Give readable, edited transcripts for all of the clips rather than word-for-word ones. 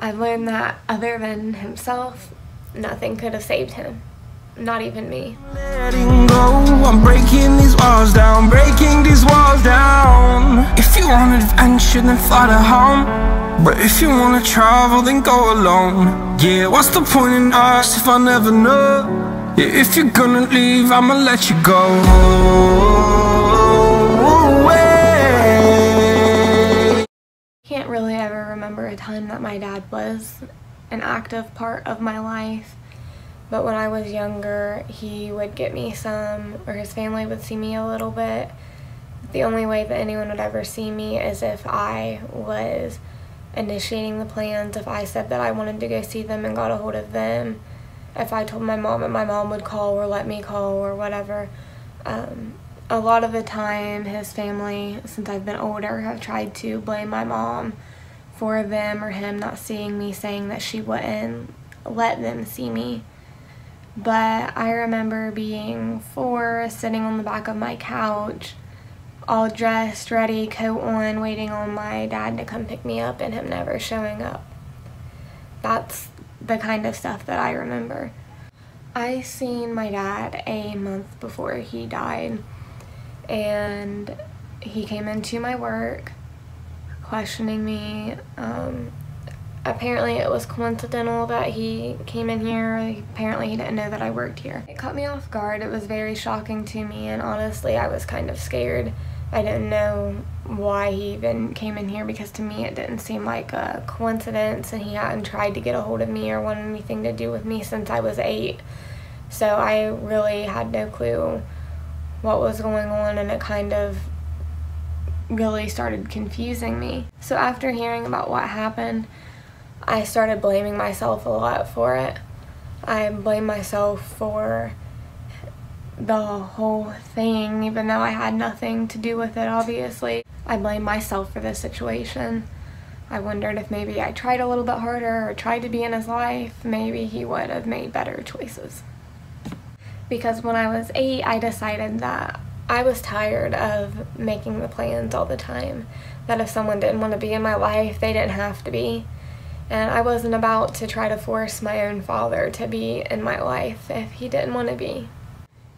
I've learned that other than himself, nothing could have saved him. Not even me. Letting go, I'm breaking these walls down, breaking these walls down. If you want adventure, then fly to home. But if you wanna travel, then go alone. Yeah, what's the point in us if I never know? Yeah, if you're gonna leave, I'ma let you go. I can't really ever remember a time that my dad was an active part of my life. But when I was younger, he would get me some, or his family would see me a little bit. The only way that anyone would ever see me is if I was initiating the plans, if I said that I wanted to go see them and got a hold of them, if I told my mom and my mom would call or let me call or whatever. A lot of the time, his family, since I've been older, have tried to blame my mom for them or him not seeing me, saying that she wouldn't let them see me. But I remember being 4, sitting on the back of my couch, all dressed, ready, coat on, waiting on my dad to come pick me up and him never showing up. That's the kind of stuff that I remember. I seen my dad a month before he died, and he came into my work questioning me. Apparently it was coincidental that he came in here. Apparently he didn't know that I worked here. It caught me off guard. It was very shocking to me, and honestly I was kind of scared. I didn't know why he even came in here, because to me it didn't seem like a coincidence, and he hadn't tried to get a hold of me or wanted anything to do with me since I was 8. So I really had no clue what was going on, and it kind of really started confusing me. So after hearing about what happened, I started blaming myself a lot for it. I blamed myself for the whole thing, even though I had nothing to do with it, obviously. I blamed myself for this situation. I wondered if maybe I tried a little bit harder or tried to be in his life, maybe he would have made better choices. Because when I was 8, I decided that I was tired of making the plans all the time. That if someone didn't want to be in my life, they didn't have to be. And I wasn't about to try to force my own father to be in my life if he didn't want to be.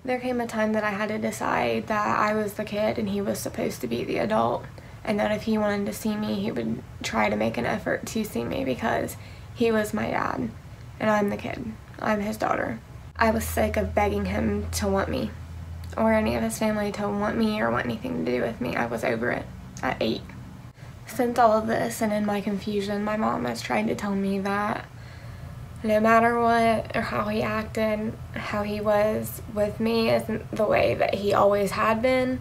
There came a time that I had to decide that I was the kid and he was supposed to be the adult, and that if he wanted to see me, he would try to make an effort to see me, because he was my dad and I'm the kid. I'm his daughter. I was sick of begging him to want me, or any of his family to want me or want anything to do with me. I was over it at 8. Since all of this, and in my confusion, my mom has tried to tell me that no matter what or how he acted, how he was with me isn't the way that he always had been,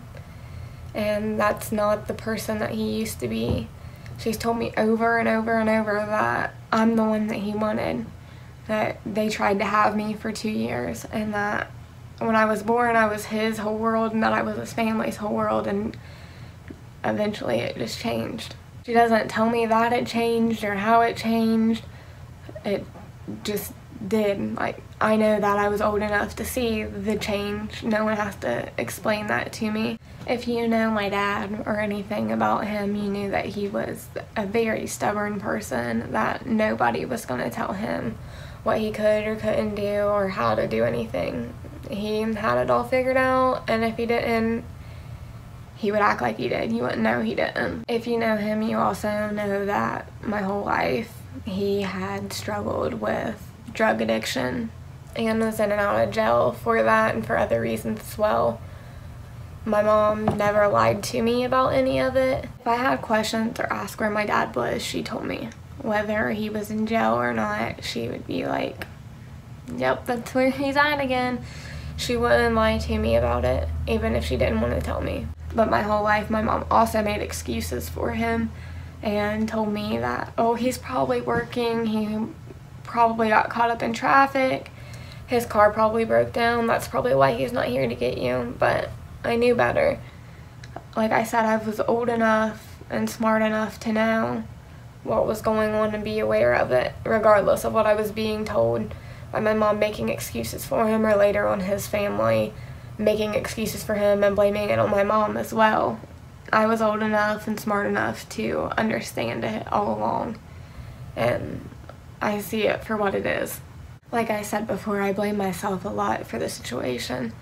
and that's not the person that he used to be. She's told me over and over and over that I'm the one that he wanted, that they tried to have me for 2 years, and that when I was born I was his whole world, and that I was his family's whole world, and eventually it just changed. She doesn't tell me that it changed or how it changed. It just did. Like, I know that I was old enough to see the change. No one has to explain that to me. If you know my dad or anything about him, you knew that he was a very stubborn person, that nobody was going to tell him what he could or couldn't do or how to do anything. He had it all figured out, and if he didn't, he would act like he did. You wouldn't know he didn't. If you know him, you also know that my whole life he had struggled with drug addiction and was in and out of jail for that and for other reasons as well. My mom never lied to me about any of it. If I had questions or asked where my dad was, she told me. Whether he was in jail or not, she would be like, yep, that's where he's at again. She wouldn't lie to me about it, even if she didn't want to tell me. But my whole life, my mom also made excuses for him and told me that, oh, he's probably working, he probably got caught up in traffic, his car probably broke down, that's probably why he's not here to get you. But I knew better. Like I said, I was old enough and smart enough to know what was going on and be aware of it, regardless of what I was being told by my mom making excuses for him, or later on his family making excuses for him and blaming it on my mom as well. I was old enough and smart enough to understand it all along, and I see it for what it is. Like I said before, I blame myself a lot for the situation.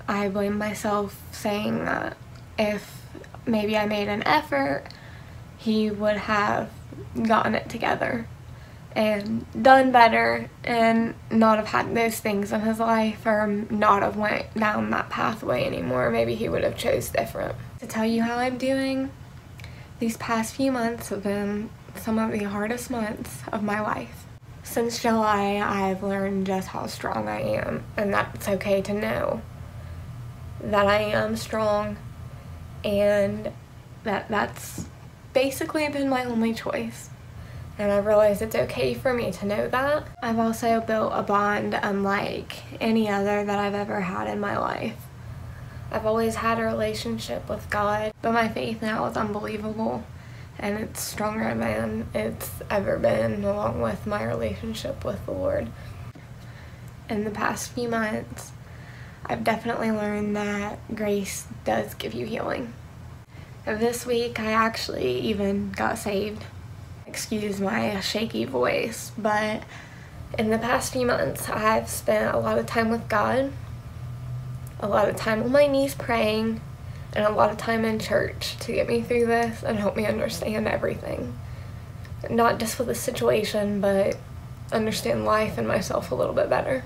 I blame myself saying that if maybe I made an effort, he would have gotten it together and done better and not have had those things in his life, or not have went down that pathway anymore. Maybe he would have chose different. To tell you how I'm doing, these past few months have been some of the hardest months of my life. Since July, I've learned just how strong I am, and that it's okay to know that I am strong, and that's basically been my only choice. And I've realized it's okay for me to know that. I've also built a bond unlike any other that I've ever had in my life. I've always had a relationship with God, but my faith now is unbelievable, and it's stronger than it's ever been, along with my relationship with the Lord. In the past few months, I've definitely learned that grace does give you healing. This week, I actually even got saved. Excuse my shaky voice, but in the past few months, I've spent a lot of time with God, a lot of time on my knees praying, and a lot of time in church to get me through this and help me understand everything. Not just with the situation, but understand life and myself a little bit better.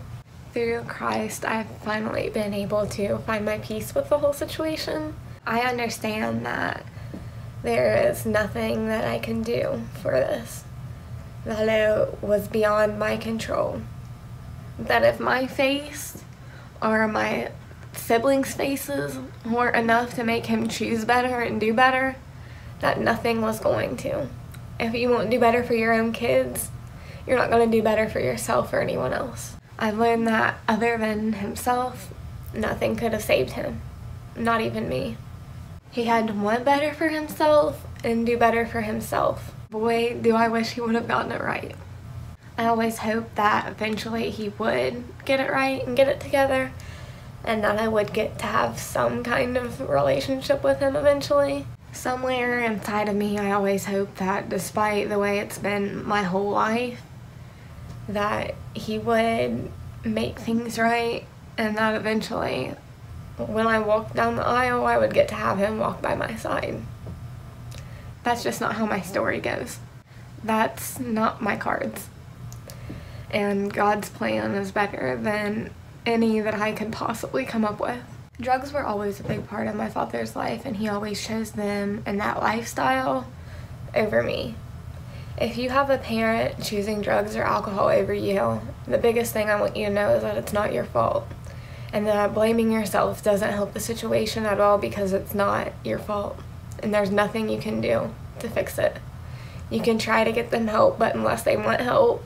Through Christ, I've finally been able to find my peace with the whole situation. I understand that there is nothing that I can do for this, that it was beyond my control, that if my face or my siblings' faces weren't enough to make him choose better and do better, that nothing was going to. If you won't do better for your own kids, you're not going to do better for yourself or anyone else. I've learned that other than himself, nothing could have saved him, not even me. He had to want better for himself and do better for himself. Boy, do I wish he would have gotten it right. I always hoped that eventually he would get it right and get it together, and that I would get to have some kind of relationship with him eventually. Somewhere inside of me, I always hoped that despite the way it's been my whole life, that he would make things right, and that eventually, when I walked down the aisle, I would get to have him walk by my side. That's just not how my story goes. That's not my cards. And God's plan is better than any that I could possibly come up with. Drugs were always a big part of my father's life, and he always chose them and that lifestyle over me. If you have a parent choosing drugs or alcohol over you, the biggest thing I want you to know is that it's not your fault. And that blaming yourself doesn't help the situation at all, because it's not your fault. And there's nothing you can do to fix it. You can try to get them help, but unless they want help,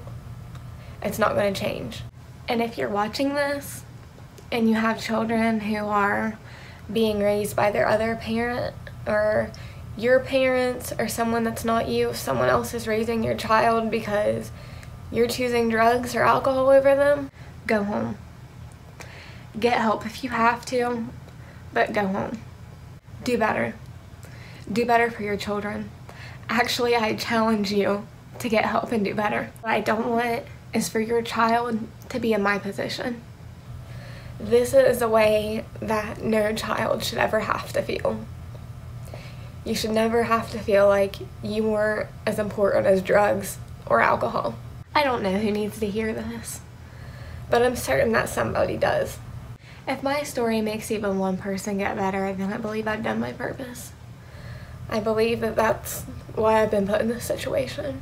it's not going to change. And if you're watching this and you have children who are being raised by their other parent, or your parents, or someone that's not you, if someone else is raising your child because you're choosing drugs or alcohol over them, go home. Get help if you have to, but go home. Do better. Do better for your children. Actually, I challenge you to get help and do better. What I don't want is for your child to be in my position. This is a way that no child should ever have to feel. You should never have to feel like you weren't as important as drugs or alcohol. I don't know who needs to hear this, but I'm certain that somebody does. If my story makes even one person get better, then I believe I've done my purpose. I believe that that's why I've been put in this situation.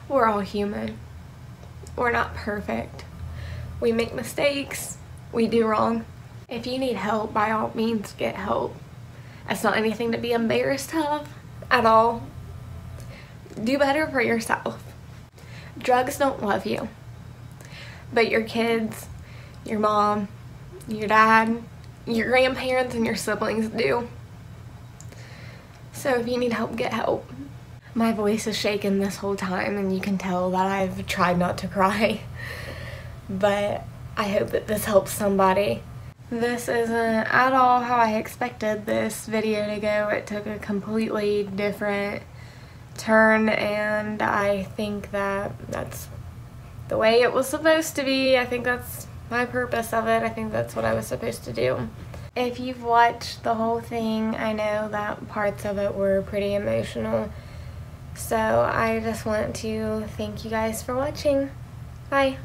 We're all human. We're not perfect. We make mistakes. We do wrong. If you need help, by all means, get help. It's not anything to be embarrassed of at all. Do better for yourself. Drugs don't love you, but your kids, your mom, your dad, your grandparents, and your siblings do. So if you need help, get help. My voice is shaking this whole time, and you can tell that I've tried not to cry, but I hope that this helps somebody. This isn't at all how I expected this video to go. It took a completely different turn, and I think that that's the way it was supposed to be. I think that's my purpose of it. I think that's what I was supposed to do. If you've watched the whole thing, I know that parts of it were pretty emotional. So I just want to thank you guys for watching. Bye.